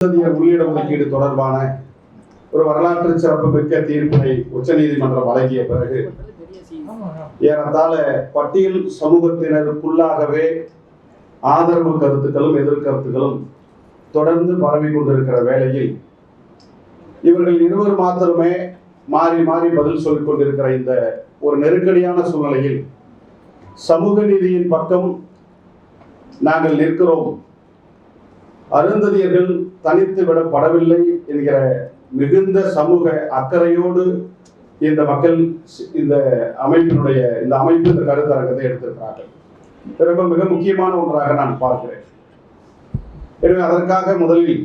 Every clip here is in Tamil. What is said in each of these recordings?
உள்ளிட ஒதுக்கீடு தொடர்பான ஒரு வரலாற்று சிறப்புமிக்க தீர்ப்பினை உச்சநீதிமன்றம் வழங்கிய பிறகு ஏறத்தாழ பட்டியல் சமூகத்தினருக்குள்ளாகவே ஆதரவு கருத்துக்களும் எதிர்கருத்துக்களும் தொடர்ந்து பரவி கொண்டிருக்கிற வேளையில் இவர்கள் இருவர் மாத்திரமே மாறி மாறி பதில் சொல்லிக் கொண்டிருக்கிற இந்த ஒரு நெருக்கடியான சூழ்நிலையில் சமூக நீதியின் பக்கம் நாங்கள் நிற்கிறோம், அருந்ததியர்கள் தனித்து விடப்படவில்லை என்கிற மிகுந்த சமூக அக்கறையோடு இந்த மக்கள் இந்த அமைப்பு இந்த கருத்தரங்கத்தை எடுத்திருக்கிறார்கள். ரொம்ப மிக முக்கியமான ஒன்றாக நான் பார்க்கிறேன். எனவே அதற்காக முதலில்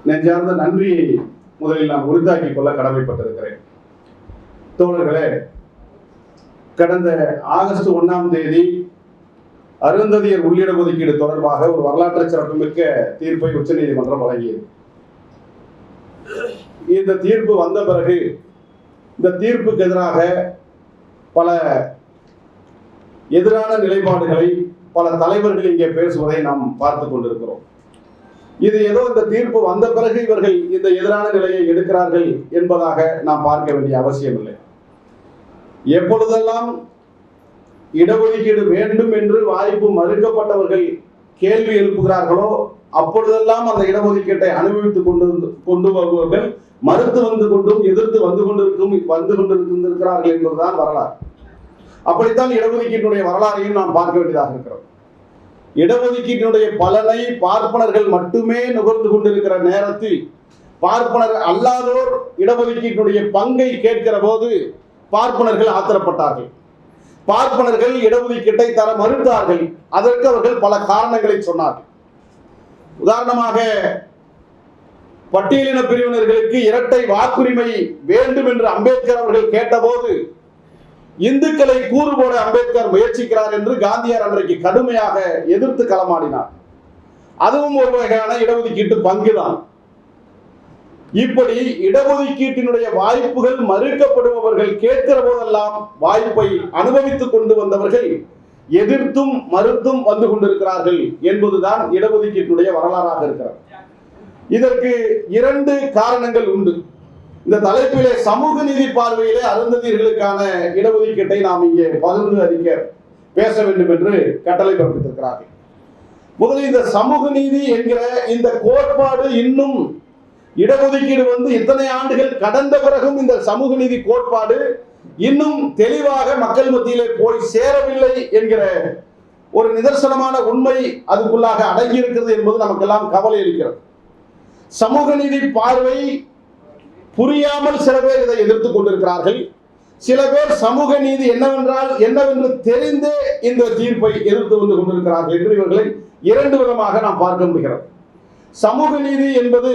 நெஞ்சார்ந்த நன்றியை முதலில் நான் உறுதியாக்கிக் கொள்ள கடமைப்பட்டிருக்கிறேன். தோழர்களே, கடந்த ஆகஸ்ட் 1ஆம் தேதி அருந்ததியர் உள்ளிட ஒதுக்கீடு தொடர்பாக ஒரு வரலாற்று சிறப்புமிக்க தீர்ப்பை உச்சநீதிமன்றம் வழங்கியது. இந்த தீர்ப்பு வந்த பிறகு இந்த தீர்ப்புக்கு எதிராக பல எதிரான நிலைப்பாடுகளை பல தலைவர்கள் இங்கே பேசுவதை நாம் பார்த்து கொண்டிருக்கிறோம். இது ஏதோ இந்த தீர்ப்பு வந்த பிறகு இவர்கள் இந்த எதிரான நிலையை எடுக்கிறார்கள் என்பதாக நாம் பார்க்க வேண்டிய அவசியம் இல்லை. எப்பொழுதெல்லாம் இடஒதுக்கீடு வேண்டும் என்று வாய்ப்பு மறுக்கப்பட்டவர்கள் கேள்வி எழுப்புகிறார்களோ அப்பொழுதெல்லாம் அந்த இடஒதுக்கீட்டை அனுபவித்துக் கொண்டு வருபவர்கள் மறுத்து வந்து கொண்டும் எதிர்த்து வந்து கொண்டிருக்கிறார்கள் என்பதுதான் வரலாறு. அப்படித்தான் இடஒதுக்கீட்டுடைய வரலாறையும் நாம் பார்க்க வேண்டியதாக இருக்கிறது. இடஒதுக்கீட்டினுடைய பலனை பார்ப்பனர்கள் மட்டுமே நுகர்ந்து கொண்டிருக்கிற நேரத்தில் பார்ப்பனர் அல்லாதோர் இடஒதுக்கீட்டினுடைய பங்கை கேட்கிற போது பார்ப்பனர்கள் ஆத்திரப்பட்டார்கள். பார்ப்பனர்கள் இடஒதுக்கீட்டை தர மறுத்தார்கள். அதற்கு அவர்கள் பல காரணங்களை சொன்னார்கள். உதாரணமாக, பட்டியலின பிரிவினர்களுக்கு இரட்டை வாக்குரிமை வேண்டும் என்று அம்பேத்கர் அவர்கள் கேட்டபோது இந்துக்களை கூறு போட அம்பேத்கர் முயற்சிக்கிறார் என்று காந்தியார் அன்றைக்கு கடுமையாக எதிர்த்து களமாடினார். அதுவும் ஒரு வகையான இடஒதுக்கீட்டு பங்குதான். இப்படி இடஒதுக்கீட்டினுடைய வாய்ப்புகள் மறுக்கப்படுபவர்கள் கேட்கிற போதெல்லாம் வாய்ப்பை அனுபவித்துக் கொண்டு வந்தவர்கள் எதிர்த்தும் மறுத்தும் வந்து கொண்டிருக்கிறார்கள் என்பதுதான் இடஒதுக்கீட்டுடைய வரலாறாக இருக்கிறது. இதற்கு 2 காரணங்கள் உண்டு. இந்த தலைப்பிலே சமூக நீதி பார்வையிலே அருந்ததியர்களுக்கான இடஒதுக்கீட்டை நாம் இங்கே பகிர்ந்து அறிக்க பேச வேண்டும் என்று கட்டளை பிறப்பித்திருக்கிறார்கள். முதலில் இந்த சமூக நீதி என்கிற இந்த கோட்பாடு இன்னும் இடஒதுக்கீடு இத்தனை ஆண்டுகள் கடந்த பிறகும் இந்த சமூக நீதி கோட்பாடு இன்னும் தெளிவாக மக்கள் மத்தியிலே போய் சேரவில்லை என்கிற ஒரு நிதர்சனமான உண்மை அதுக்குள்ளாக அடங்கி இருக்கிறது என்பது நமக்கெல்லாம் கவலை அளிக்கிறது. சமூக நீதி பார்வை புரியாமல் சில பேர் இதை எதிர்த்துக் கொண்டிருக்கிறார்கள். சில பேர் சமூக நீதி என்னவென்று தெரிந்தே இந்த தீர்ப்பை எதிர்த்து வந்து கொண்டிருக்கிறார்கள் என்று இவர்களை 2 விதமாக நாம் பார்க்க முடிகிறது. சமூக நீதி என்பது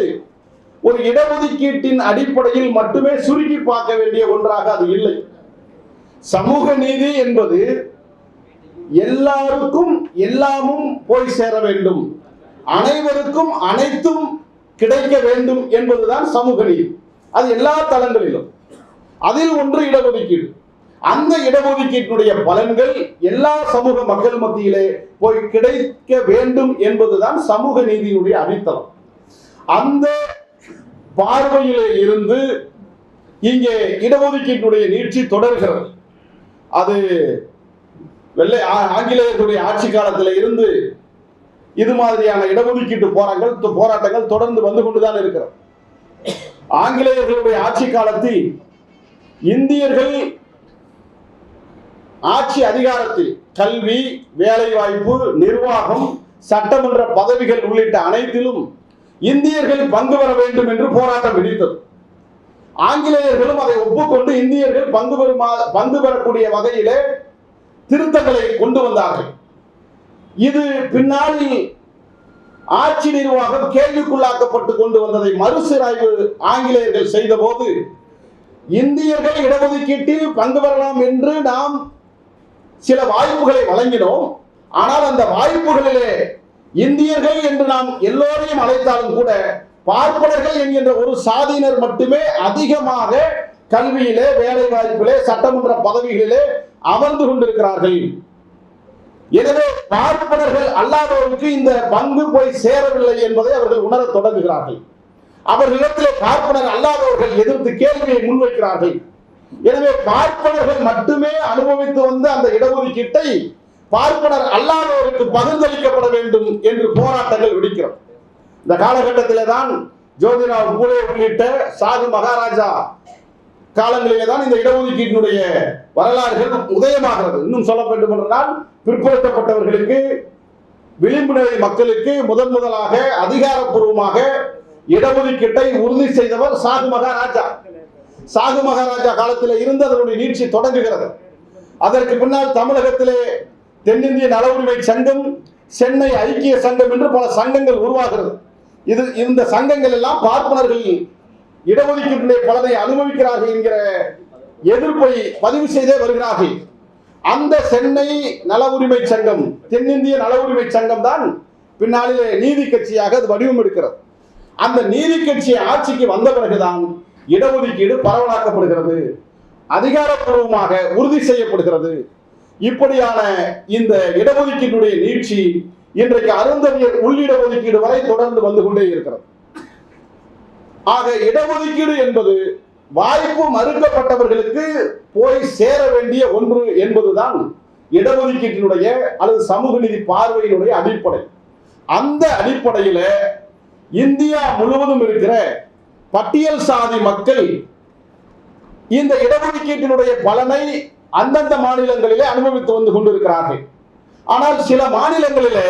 ஒரு இடஒதுக்கீட்டின் அடிப்படையில் மட்டுமே சுருக்கி பார்க்க வேண்டிய ஒன்றாக அது இல்லை. சமூக நீதி என்பது எல்லாருக்கும் எல்லாமும் போய் சேர வேண்டும், அனைவருக்கும் அனைத்தும் கிடைக்க வேண்டும் என்பதுதான் சமூக நீதி. அது எல்லா தளங்களிலும். அதில் ஒன்று இடஒதுக்கீடு. அந்த இடஒதுக்கீட்டினுடைய பலன்கள் எல்லா சமூக மக்கள் மத்தியிலே போய் கிடைக்க வேண்டும் என்பதுதான் சமூக நீதியினுடைய அடித்தளம். அந்த பார்வையிலே இருந்து இங்கே இடஒதுக்கீட்டுடைய நீட்சி தொடர்கிறது. அது ஆங்கிலேயர்களுடைய ஆட்சி காலத்தில் இருந்து இது மாதிரியான இடஒதுக்கீட்டு போராட்டங்கள் தொடர்ந்து வந்து கொண்டுதான் இருக்கிறது. ஆங்கிலேயர்களுடைய ஆட்சி காலத்தில் இந்தியர்கள் ஆட்சி அதிகாரத்தில் கல்வி, வேலைவாய்ப்பு, நிர்வாகம், சட்டமன்ற பதவிகள் உள்ளிட்ட அனைத்திலும் இந்தியர்கள் பங்கு பெற வேண்டும் என்று போராட்டம் விடுத்தது. ஆங்கிலேயர்களும் அதை ஒப்புக்கொண்டு இந்தியர்கள் பங்கு பெறக்கூடிய வகையிலே திருத்தங்களை கொண்டு வந்தார்கள். இது பின்னாளில் ஆட்சி நிர்வாகம் கேள்விக்குள்ளாக்கப்பட்டு கொண்டு வந்ததை மறுசீராய்வு ஆங்கிலேயர்கள் செய்த போது இந்தியர்கள் இடஒதுக்கீட்டில் பங்கு பெறலாம் என்று நாம் சில வாய்ப்புகளை வழங்கினோம். ஆனால் அந்த வாய்ப்புகளிலே இந்தியர்கள் என்று நாம் எல்லோரையும் அழைத்தாலும் கூட பார்ப்பனர்கள் என்கின்ற ஒரு சாதியினர் மட்டுமே அதிகமாக கல்வியிலே, வேலை வாய்ப்பிலே, சட்டமன்ற பதவிகளிலே அமர்ந்து கொண்டிருக்கிறார்கள். எனவே பார்ப்பனர்கள் அல்லாதவருக்கு இந்த பங்கு போய் சேரவில்லை என்பதை அவர்கள் உணரத் தொடங்குகிறார்கள். அவர்களிடத்திலே பார்ப்பனர் அல்லாதவர்கள் எதிர்த்து கேள்வியை முன்வைக்கிறார்கள். எனவே பார்ப்பனர்கள் மட்டுமே அனுபவித்து வந்த அந்த இடஒதுக்கீட்டை பார்ப்பனர் அல்லாதவருக்கு பகிர்ந்தளிக்கப்பட வேண்டும் என்று போராட்டங்கள் வெடிக்கிறது. இந்த காலகட்டத்திலே தான் ஜோதிராவ் பூலே உள்ளிட்ட சாது மகாராஜா காலங்களிலே தான் இந்த இடஒதுக்கீட்டினுடைய வரலாறுகள் உதயமாகிறது. இன்னும் சொல்ல வேண்டும் என்றால் பிற்படுத்தப்பட்டவர்களுக்கு, விளிம்பு நிலை மக்களுக்கு முதலாக அதிகாரப்பூர்வமாக இடஒதுக்கீட்டை உறுதி செய்தவர் சாது மகாராஜா. சாது மகாராஜா காலத்தில் இருந்து அதனுடைய நீட்சி தொடங்குகிறது. அதற்கு பின்னால் தமிழகத்திலே தென்னிந்திய நல உரிமை சங்கம், சென்னை ஐக்கிய சங்கம் என்று பல சங்கங்கள் உருவாகிறது. இந்த சங்கங்கள் எல்லாம் பார்ப்பனர்கள் இடஒதுக்கீட்டினுடைய பலனை அனுபவிக்கிறார்கள் என்கிற எதிர்ப்பை பதிவு செய்தே வருகிறார்கள். அந்த சென்னை நல உரிமை சங்கம், தென்னிந்திய நல உரிமை சங்கம் தான் பின்னாளிலே நீதி கட்சியாக அது வடிவம் எடுக்கிறது. அந்த நீதி கட்சி ஆட்சிக்கு வந்த பிறகுதான் இடஒதுக்கீடு பரவலாக்கப்படுகிறது, அதிகாரப்பூர்வமாக உறுதி செய்யப்படுகிறது. இப்படியான இந்த இடஒதுக்கீட்டுடைய நீட்சி இன்றைக்கு அருந்ததியர் உள்ளிடஒதுக்கீடு வரை தொடர்ந்து வந்து கொண்டே இருக்கிறது. ஆக இடஒதுக்கீடு என்பது வாய்ப்பு மறுக்கப்பட்டவர்களுக்கு போய் சேர வேண்டிய ஒன்று என்பதுதான் இடஒதுக்கீட்டினுடைய அல்லது சமூக நீதி பார்வையினுடைய அடிப்படை. அந்த அடிப்படையில் இந்தியா முழுவதும் இருக்கிற பட்டியல் சாதி மக்கள் இந்த இடஒதுக்கீட்டினுடைய பலனை அந்தந்த மாநிலங்களிலே அனுபவித்து வந்து கொண்டிருக்கிறார்கள். ஆனால் சில மாநிலங்களிலே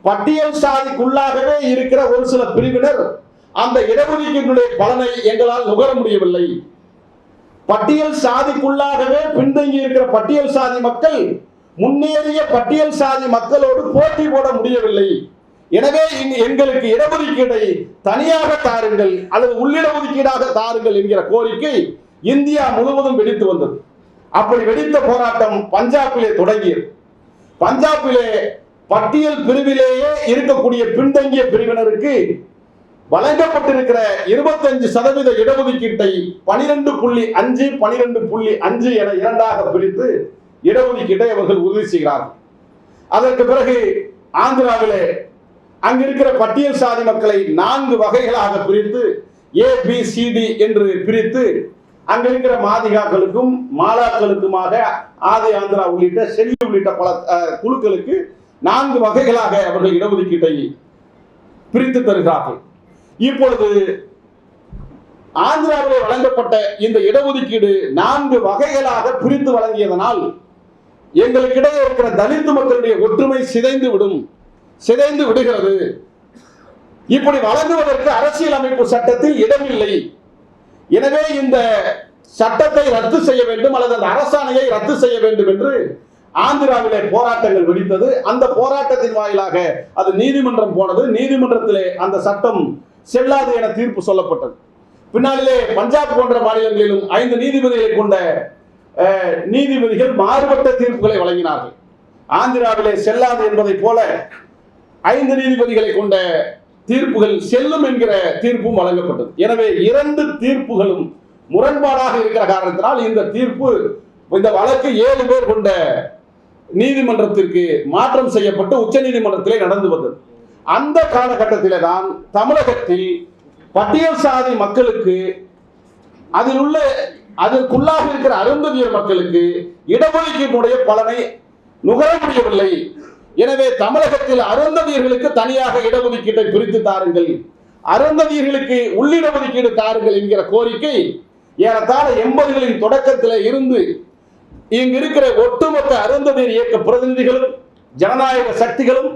பட்டியல் சாதிக்குள்ளாகவே இருக்கிற ஒரு சில பிரிவினர் அந்த இடஒதுக்கீட்டினுடைய பலனை எங்களால் நுகர முடியவில்லை. பட்டியல் சாதிக்குள்ளாகவே பின்தங்கி இருக்கிற பட்டியல் சாதி மக்கள் முன்னேறிய பட்டியல் சாதி மக்களோடு போட்டி போட முடியவில்லை. எனவே எங்களுக்கு இடஒதுக்கீட்டை தனியாக தாருங்கள் அல்லது உள்ளிடஒதுக்கீடாக தாருங்கள் என்கிற கோரிக்கை இந்தியா முழுவதும் வெடித்து வந்தது. அப்படி வெடித்த போராட்டம் பஞ்சாபிலே தொடங்கியது. பஞ்சாபிலே பட்டியல் பிரிவிலேயே இருக்கக்கூடிய பின்தங்கிய பிரிவினருக்கு வழங்கப்பட்டிருக்கிற 25% இடஒதுக்கீட்டை 12.5 12.5 என இரண்டாக பிரித்து இடஒதுக்கீட்டை அவர்கள் உறுதி செய்கிறார்கள். அதற்கு பிறகு ஆந்திராவிலே அங்கிருக்கிற பட்டியல் சாதி மக்களை 4 வகைகளாக பிரித்து ABCD என்று பிரித்து அங்கிருக்கிற மாதிகாக்களுக்கும் மாலாக்களுக்குமாக ஆதி ஆந்திரா உள்ளிட்ட செல்லி உள்ளிட்ட பல குழுக்களுக்கு 4 வகைகளாக அவர்கள் இடஒதுக்கீட்டை பிரித்து தருகிறார்கள். இப்பொழுது ஆந்திராவில் வழங்கப்பட்ட இந்த இடஒதுக்கீடு 4 வகைகளாக பிரித்து வழங்கியதனால் எங்களுக்கிடையே இருக்கிற தலித்து மக்களுடைய ஒற்றுமை சிதைந்து விடுகிறது. இப்படி வழங்குவதற்கு அரசியலமைப்பு சட்டத்தில் இடமில்லை. எனவே இந்த சட்டத்தை ரத்து செய்ய வேண்டும் அல்லது அந்த அரசாணையை ரத்து செய்ய வேண்டும் என்று ஆந்திராவிலே போராட்டங்கள் வெடித்தது. அந்த போராட்டத்தின் வாயிலாக அது நீதிமன்றம் போனது. நீதிமன்றத்திலே அந்த சட்டம் செல்லாது என தீர்ப்பு சொல்லப்பட்டது. பின்னாளிலே பஞ்சாப் போன்ற மாநிலங்களிலும் 5 நீதிபதிகளை கொண்ட நீதிபதிகள் மாறுபட்ட தீர்ப்புகளை வழங்கினார்கள். ஆந்திராவிலே செல்லாது என்பதை போல 5 நீதிபதிகளை கொண்ட தீர்ப்புகள் செல்லும் என்கிற தீர்ப்பும் வழங்கப்பட்டது. எனவே 2 தீர்ப்புகளும் முரண்பாடாக இருக்கிற காரணத்தினால் இந்த வழக்கு 7 பேர் கொண்ட நீதிமன்றத்திற்கு மாற்றம் செய்யப்பட்டு உச்ச நீதிமன்றத்திலே நடந்து வந்தது. அந்த காலகட்டத்திலே தான் தமிழகத்தில் பட்டியல் சாதி மக்களுக்கு அதற்குள்ளாக இருக்கிற அருந்ததியர் மக்களுக்கு இடஒதுக்கீட்டுடைய பலனை நுகர முடியவில்லை. எனவே தமிழகத்தில் அருந்ததியர்களுக்கு தனியாக இடஒதுக்கீட்டை பிரித்து தாருங்கள், அருந்ததியர்களுக்கு உள்ளிடஒதுக்கீடு தாருங்கள் என்கிற கோரிக்கை ஏறத்தாழ 80களின் தொடக்கத்தில் இருந்து இங்கு இருக்கிற ஒட்டுமொத்த அருந்ததியர் இயக்க பிரதிநிதிகளும் ஜனநாயக சக்திகளும்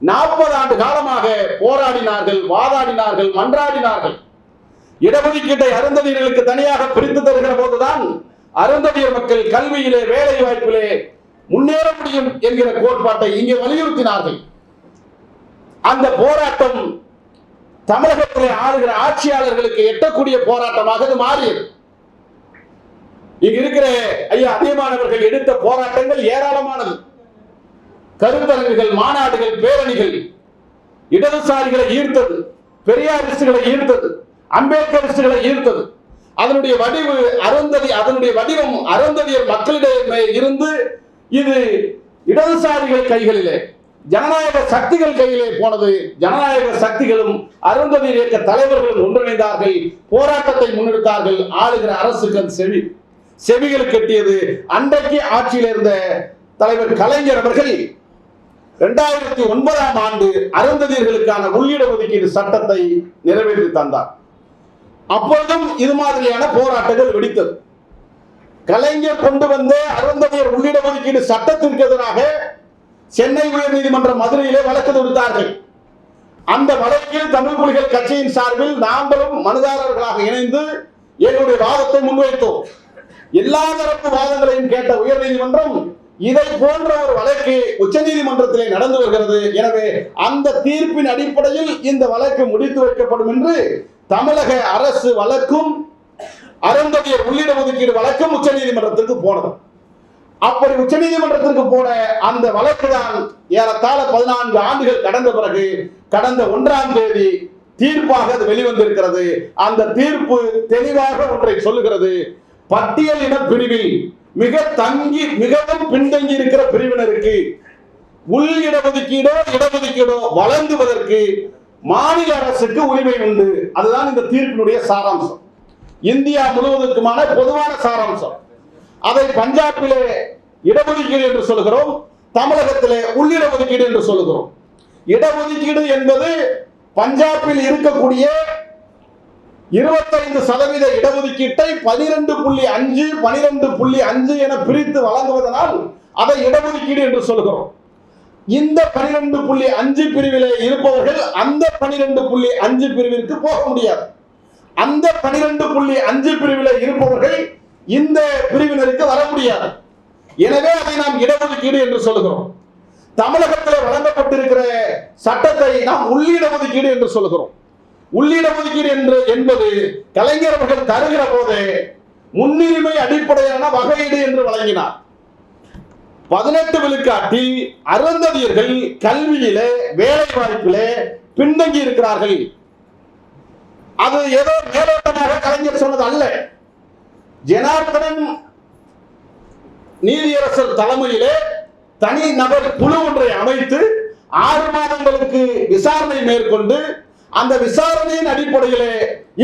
40 ஆண்டு காலமாக போராடினார்கள், வாதாடினார்கள், மன்றாடினார்கள். இடஒதுக்கீட்டை அருந்ததியர்களுக்கு தனியாக பிரித்து தருகிற போதுதான் அருந்ததியர் மக்கள் கல்வியிலே, வேலை வாய்ப்பிலே முன்னேற முடியும் என்கிற கோட்பாட்டை இங்கே வலியுறுத்தினார்கள். அந்த போராட்டம் தமிழகத்திலே ஆளுகிற ஆட்சியாளர்களுக்கு எட்டக்கூடிய போராட்டமாக அது மாறியது. இங்க இருக்கிற ஐயா அதிகமானவர்கள் எடுத்த போராட்டங்கள் ஏராளமானது. கருத்தரங்குகள், மாநாடுகள், பேரணிகள் இடதுசாரிகளை ஈர்த்தது, பெரியாரிஸ்டுகளை ஈர்த்தது, அம்பேத்கரிஸ்டுகளை ஈர்த்தது. அதனுடைய வடிவம் அருந்ததியர் மக்களிடையே இருந்து இது இடதுசாரிகள் கைகளிலே, ஜனநாயக சக்திகள் கையிலே போனது. ஜனநாயக சக்திகளும் அருந்ததியர் இயக்க தலைவர்களும் ஒன்றிணைந்தார்கள், போராட்டத்தை முன்னெடுத்தார்கள். ஆளுகிற அரசுக்கு அது செவிகளுக்கு கட்டியது. அன்றைக்கு ஆட்சியில் இருந்த தலைவர் கலைஞர் அவர்கள் 2009ஆம் ஆண்டு அருந்ததியர்களுக்கான உள்ளிட ஒதுக்கீடு சட்டத்தை நிறைவேற்றி தந்தார். அப்பொழுதும் இது மாதிரியான போராட்டங்கள் வெடித்தது. கலைஞர் கொண்டு வந்த அருந்ததியர் உள்ளிட ஒதுக்கீடு சட்டத்திற்கு எதிராக சென்னை உயர்நீதிமன்ற மதுரையிலே வழக்கு தொடுத்தார்கள். அந்த வழக்கில் தமிழ் புலிகள் கட்சியின் சார்பில் நாங்களும் மனுதாரர்களாக இணைந்து எங்களுடைய வாதத்தை முன்வைத்தோம். எல்லா தரப்பு வாதங்களையும் கேட்ட உயர்நீதிமன்றம் இதை போன்ற ஒரு வழக்கு உச்சநீதிமன்றத்திலே நடந்து வருகிறது, எனவே அந்த தீர்ப்பின் அடிப்படையில் இந்த வழக்கு முடித்து வைக்கப்படும் என்று தமிழக அரசு வழக்கும் அருந்ததியர் உள்ளிட ஒதுக்கீடு வழக்கும் உச்சநீதிமன்றத்திற்கு போனது. அப்படி உச்சநீதிமன்றத்திற்கு போன அந்த வழக்கு தான் ஏறத்தாழ 14 ஆண்டுகள் கடந்த பிறகு கடந்த 1ஆம் தேதி தீர்ப்பாக அது வெளிவந்திருக்கிறது. அந்த தீர்ப்பு தெளிவாக ஒன்றை சொல்லுகிறது. பட்டியலின பிரிவில் மிகவும் பின்தங்கி இருக்கிற பிரிவினருக்கு உள் இடஒதுக்கீடோ இடஒதுக்கீடோ வழங்குவதற்கு மாநில அரசுக்கு உரிமை உண்டு. அதுதான் இந்த தீர்ப்பினுடைய சாராம்சம், இந்தியா முழுவதற்குமான பொதுவான சாராம்சம். அதை பஞ்சாபிலே இடஒதுக்கீடு என்று சொல்கிறோம், தமிழகத்திலே உள்ளிட ஒதுக்கீடு என்று சொல்கிறோம். இடஒதுக்கீடு என்பது பஞ்சாபில் இருக்கக்கூடிய 25% இடஒதுக்கீட்டை 12.5 12.5 என பிரித்து வழங்குவதனால் அதை இடஒதுக்கீடு என்று சொல்கிறோம். இந்த 12.5 பிரிவிலே இருப்பவர்கள் அந்த 12.5 பிரிவிற்கு போக முடியாது. அந்த 12.5 பிரிவிலே இருப்பவர்கள் இந்த பிரிவினருக்கு வர முடியாது. எனவே அதை நாம் இடஒதுக்கீடு என்று சொல்கிறோம். தமிழகத்தில் வழங்கப்பட்டிருக்கிற சட்டத்தை நாம் உள்ளிட ஒதுக்கீடு என்று சொல்கிறோம். உள்ளிட ஒதுக்கீடு என்பது கலைஞர் அவர்கள் தருகிற போது முன்னுரிமை அடிப்படையிலான வகையீடு என்று வழங்கினார். 18 விழுக்காட்டில் அருந்ததியர்கள் கல்வியிலே வேலை வாய்ப்பிலே பின்தங்கி இருக்கிறார்கள். அது ஏதோ மேலோட்டமாக கலைஞர் சொன்னது அல்ல. ஜனார்தனன் நீதியரசர் தலைமையிலே தனி நபர் குழு ஒன்றை அமைத்து 6 மாதங்களுக்கு விசாரணை மேற்கொண்டு அந்த விசாரணையின் அடிப்படையிலே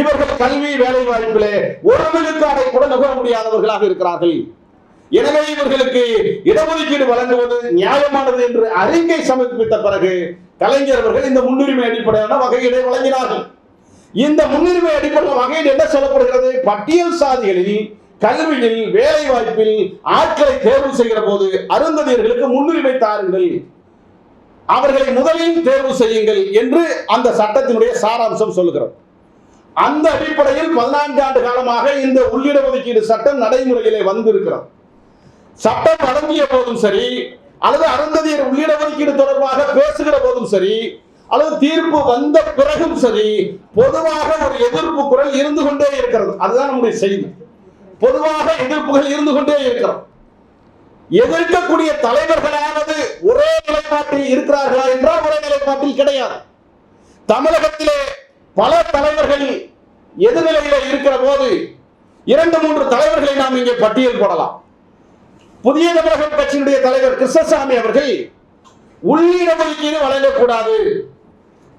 இவர்கள் கல்வி வேலை வாய்ப்பிலே ஒரு விழுக்காடை கூட நுகர முடியாதவர்களாக இருக்கிறார்கள். எனவே இவர்களுக்கு இடஒதுக்கீடு வழங்குவது நியாயமானது என்று அறிக்கை சமர்ப்பித்த பிறகு கலைஞர் அவர்கள் இந்த முன்னுரிமை அடிப்படையான வகையீடை வழங்கினார்கள். இந்த முன்னுரிமை அடிப்படையான வகையீடு என்ன சொல்லப்படுகிறது? பட்டியல் சாதிகளில் கல்வியில் வேலை வாய்ப்பில் ஆட்களை தேர்வு செய்கிற போது அருந்ததியர்களுக்கு முன்னுரிமை தாருங்கள், அவர்களை முதலில் தேர்வு செய்யுங்கள் என்று அந்த சட்டத்தினுடைய சாராம்சம் சொல்லுகிறது. அந்த அடிப்படையில் 14 ஆண்டு காலமாக இந்த உள்ளிட ஒதுக்கீடு சட்டம் நடைமுறையிலே வந்திருக்கிறது. சட்டம் வழங்கிய போதும் சரி, அல்லது அருந்ததியர் உள்ளிட ஒதுக்கீடு தொடர்பாக பேசுகிற போதும் சரி, அல்லது தீர்ப்பு வந்த பிறகும் சரி, பொதுவாக ஒரு எதிர்ப்பு குரல் இருந்து கொண்டே இருக்கிறது. அதுதான் நம்முடைய செய்தி. பொதுவாக எதிர்ப்புகள் இருந்து கொண்டே இருக்கிறது. எதிர்க்கக்கூடிய தலைவர்களானது ஒரே நிலைப்பாட்டில் இருக்கிறார்களா என்றால் ஒரே நிலைப்பாட்டில் கிடையாது. தமிழகத்திலே பல தலைவர்கள் எதிர்நிலையில இருக்கிற போது 2-3 தலைவர்களை நாம் இங்கே பட்டியல் போடலாம். புதிய தமிழகம் கட்சியினுடைய தலைவர் கிருஷ்ணசாமி அவர்கள் உள்ளிட ஒதுக்கீடு வழங்கக்கூடாது,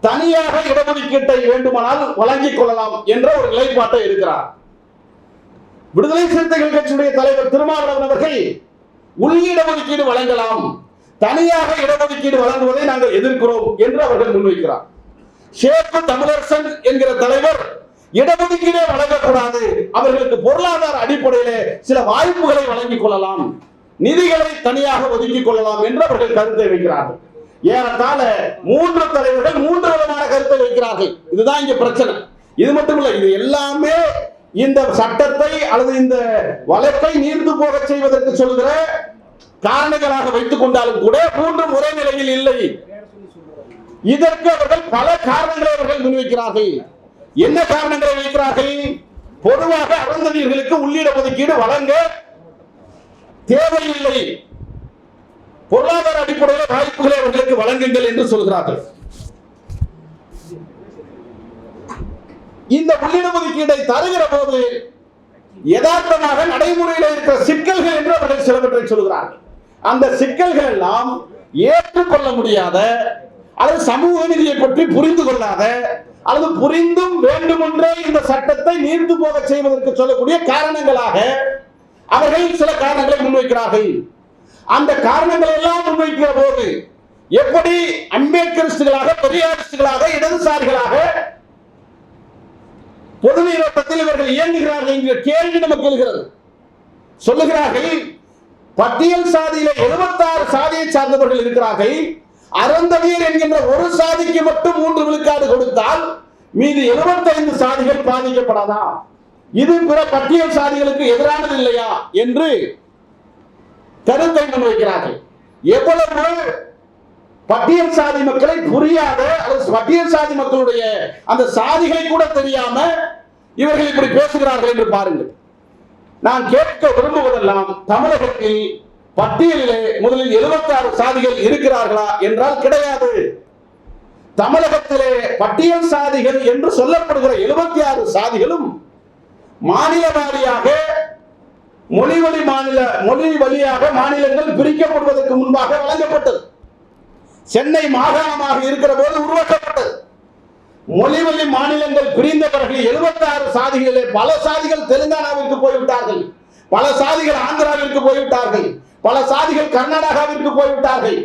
தனியாக இடஒதுக்கீட்டை வேண்டுமானால் வழங்கிக் கொள்ளலாம் என்ற ஒரு நிலைப்பாட்டை இருக்கிறார். விடுதலை சிறுத்தைகள் கட்சியுடைய தலைவர் திருமாவளவன் அவர்கள் உள்ளிட ஒதுக்கீடு வழங்கலாம், தனியாக இடஒதுக்கீடு வழங்குவதை நாங்கள் எதிர்க்கிறோம் என்று அவர்கள் முன்வைக்கிறார். ஷேப்பு தமிழரசன் என்கிற தலைவர் இடஒதுக்கீடே வழங்கக்கூடாது, அவர்களுக்கு பொருளாதார அடிப்படையிலே சில வாய்ப்புகளை வழங்கிக் கொள்ளலாம், நிதிகளை தனியாக ஒதுக்கிக் கொள்ளலாம் என்று அவர்கள் கருத்தை வைக்கிறார்கள். ஏறத்தாழ 3 தலைவர்கள் 3 விதமான கருத்தை வைக்கிறார்கள். இதுதான் இங்க பிரச்சனை. இது மட்டுமல்ல, இது எல்லாமே இந்த சட்டத்தை அல்லது இந்த வழக்கை நீர்த்து போக செய்வதற்கு சொல்கிற காரணங்களாக வைத்துக் கொண்டாலும் கூட 3 ஒரே நிலையில் இல்லை. இதற்கு அவர்கள் பல காரணங்களை அவர்கள் முன்வைக்கிறார்கள். என்ன காரணங்களை வைக்கிறார்கள்? பொதுவாக அருந்ததியர்களுக்கு உள்ளிட ஒதுக்கீடு வழங்க தேவையில்லை, பொருளாதார அடிப்படையில் வாய்ப்புகளை அவர்களுக்கு வழங்குங்கள் என்று சொல்கிறார்கள். இந்த உள்ளிட ஒதுக்கீடை தருகிற போது யதார்த்தமாக நடைமுறையில் இருக்கிற சிக்கல்கள் என்று அவர்கள் சிலவற்றை சொல்கிறார்கள். அந்த சிக்கல்கள் எல்லாம் ஏற்றுக்கொள்ள முடியாத அல்லது சமூக நீதியை பற்றி புரிந்து கொள்ளாத அல்லது புரிந்தும் வேண்டுமென்றே இந்த சட்டத்தை நீர்த்து போக செய்வதற்கு சொல்லக்கூடிய காரணங்களாக அவர்கள் சில காரணங்களை முன்வைக்கிறார்கள். அந்த காரணங்களை எல்லாம் முன்வைக்கிற போது எப்படி அம்பேத்கரிஸ்டுகளாக, பெரியாரிஸ்டுகளாக, இடதுசாரிகளாக பொது நீரோட்டத்தில் இவர்கள் இயங்குகிறார்கள் என்கிற கேள்வி நமக்கு எழுகிறது. சொல்லுகிறார்கள், பட்டியல் சாதியில 76 சாதியை சார்ந்தவர்கள் இருக்கிறார்கள். அருந்ததியர் என்கின்ற ஒரு சாதிக்கு மட்டும் 3 விழுக்காடு கொடுத்தால் மீது 75 சாதிகள் பாதிக்கப்படாதா? இது பிற பட்டியல் சாதிகளுக்கு எதிரானது இல்லையா என்று கருத்தை முன்வைக்கிறார்கள். எவ்வளவு பட்டியல் சாதி மக்களை புரியாத அல்லது பட்டியல் சாதி மக்களுடைய அந்த சாதிகளை கூட தெரியாம இவர்கள் இப்படி பேசுகிறார்கள் என்று பாருங்கள். நான் கேட்க விரும்புவதெல்லாம், தமிழகத்தில் பட்டியலிலே முதலில் 76 சாதிகள் இருக்கிறார்களா என்றால் கிடையாது. தமிழகத்திலே பட்டியல் சாதிகள் என்று சொல்லப்படுகிற 76 சாதிகளும் மாநில வாரியாக மொழி வழியாக மாநிலங்கள் பிரிக்கப்படுவதற்கு முன்பாக வழங்கப்பட்டது. சென்னை மாகாணமாக இருக்கிற போது உருவாக்கப்பட்டது. மொழி வழி மாநிலங்கள் பிரிந்த பிறகு 76 சாதிகளிலே பல சாதிகள் தெலுங்கானாவிற்கு போய்விட்டார்கள், பல சாதிகள் ஆந்திராவிற்கு போய்விட்டார்கள், பல சாதிகள் கர்நாடகாவிற்கு போய்விட்டார்கள்.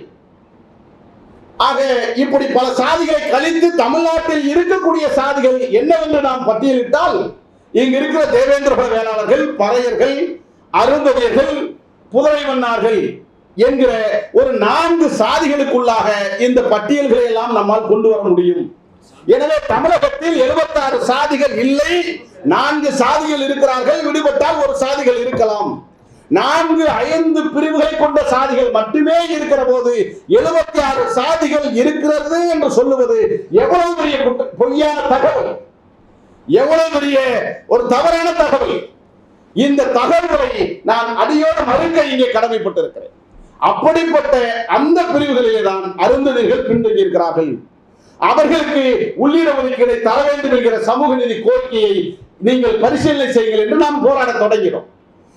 ஆக இப்படி பல சாதிகளை கழித்து தமிழ்நாட்டில் இருக்கக்கூடிய சாதிகள் என்னவென்று நாம் பட்டியலிட்டால், இங்கு இருக்கிற தேவேந்திர குல வேளாளர்கள், பறையர்கள், அருந்ததியர்கள், புதுவை மன்னார்கள் என்கிற ஒரு 4 சாதிகளுக்குள்ளாக இந்த பட்டியல்களை எல்லாம் நம்மால் கொண்டு வர முடியும். எனவே தமிழகத்தில் 76 சாதிகள் இல்லை, 4 சாதிகள் இருக்கிறார்கள். விடுபட்டால் ஒரு சாதிகள் இருக்கலாம். 4-5 பிரிவுகளை கொண்ட சாதிகள் மட்டுமே இருக்கிற போது 76 சாதிகள் இருக்கிறது என்று சொல்லுவது எவ்வளவு பெரிய பொய்யான தகவல், எவ்வளவு பெரிய ஒரு தவறான தகவல். இந்த தகவல்களை நான் அடியோடு மறுக்க இங்கே கடமைப்பட்டிருக்கிறேன். அப்படிப்பட்ட அந்த பிரிவுகளிலே தான் அருந்ததியர்கள் பின்தங்கி இருக்கிறார்கள். அவர்களுக்கு உள்ளிட ஒதுக்கீடை தர வேண்டும் என்கிற சமூக நீதி கோரிக்கையை நீங்கள் பரிசீலனை செய்யுங்கள் என்று நாம் போராட தொடங்கினோம்.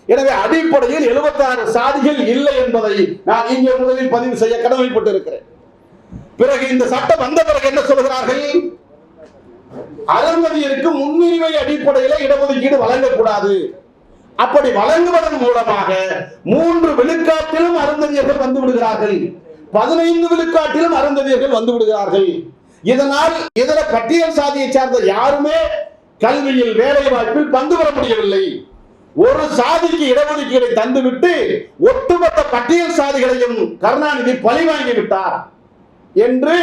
எனவே அடிப்படையில் 76 சாதிகள் இல்லை என்பதை நான் இங்கே முதலில் பதிவு செய்ய கடமைப்பட்டிருக்கிறேன். பிறகு இந்த சட்டம் வந்த பிறகு என்ன சொல்கிறார்கள்? அருந்ததியருக்கு முன்னுரிமை அடிப்படையில் இடஒதுக்கீடு வழங்கக்கூடாது. அப்படி வழங்குவதன் மூலமாக 3 விழுக்காட்டிலும் அருந்ததியர்கள் வந்து விடுகிறார்கள், 15 விழுக்காட்டிலும் அருந்ததியர்கள் வந்து விடுகிறார்கள். இதனால் இதர பட்டியல் சாதியை சார்ந்த யாருமே கல்வியில், வேலை வாய்ப்பில் பங்கு பெற முடியவில்லை. ஒரு சாதிக்கு இடஒதுக்கீடை தந்துவிட்டு ஒட்டுமொத்த பட்டியல் சாதிகளையும் கருணாநிதி பழி வாங்கி விட்டார் என்று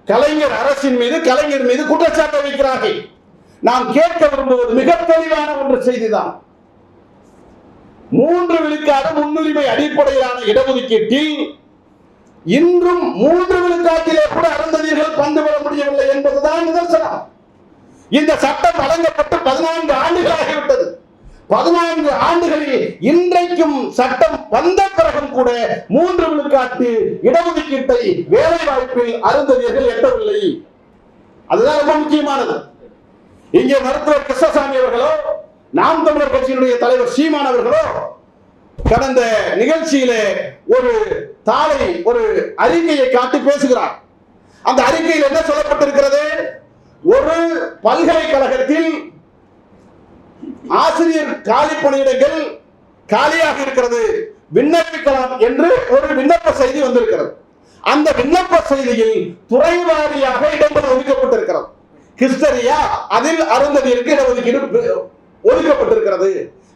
கலைஞர் அரசின் மீது, கலைஞர் மீது குற்றச்சாட்டு வைக்கிறார்கள். நாம் கேட்க விரும்புவது மிக தெளிவான ஒன்று செய்திதான். 3 விழுக்காடு முன்னுரிமை அடிப்படையிலான இடஒதுக்கீட்டில் இன்றும் 3 விழுக்காட்டிலே கூட அருந்ததியர்கள் பங்கு பெற முடியவில்லை என்பதுதான் நிதர்சனம். இந்த சட்டம் வழங்கப்பட்டு 14 ஆண்டுகளாகிவிட்டது. 14 ஆண்டுகளில் இன்றைக்கும் சட்டம் வந்த பிறகும் கூட 3 விழுக்காட்டு இடஒதுக்கீட்டை வேலை வாய்ப்பில் அருந்ததியர்கள் எட்டவில்லை. அதுதான் ரொம்ப முக்கியமானது. இங்கே மருத்துவர் கிருஷ்ணசாமி அவர்களோ, நாம் தமிழர் கட்சியினுடைய தலைவர் சீமான் அவர்களோ கடந்த நிகழ்ச்சியிலே ஒரு தாளை, ஒரு அறிக்கையை காட்டி பேசுகிறார். அந்த அறிக்கையில் என்ன சொல்லப்பட்டிருக்கிறது? ஒரு பல்கலைக்கழகத்தில் ஆசிரியர் காலி பணியிடங்கள் காலியாக இருக்கிறது, விண்ணப்பிக்கலாம் என்று ஒரு விண்ணப்ப செய்தி வந்திருக்கிறது. அந்த விண்ணப்ப செய்தியில் துறை வாரியாக இடங்கள் ஒதுக்கப்பட்டிருக்கிறது. ஹிஸ்டரியா, அதில் அருந்ததியருக்கு இடஒதுக்கீடு ஒதுக்கப்பட்டிருக்கிறது.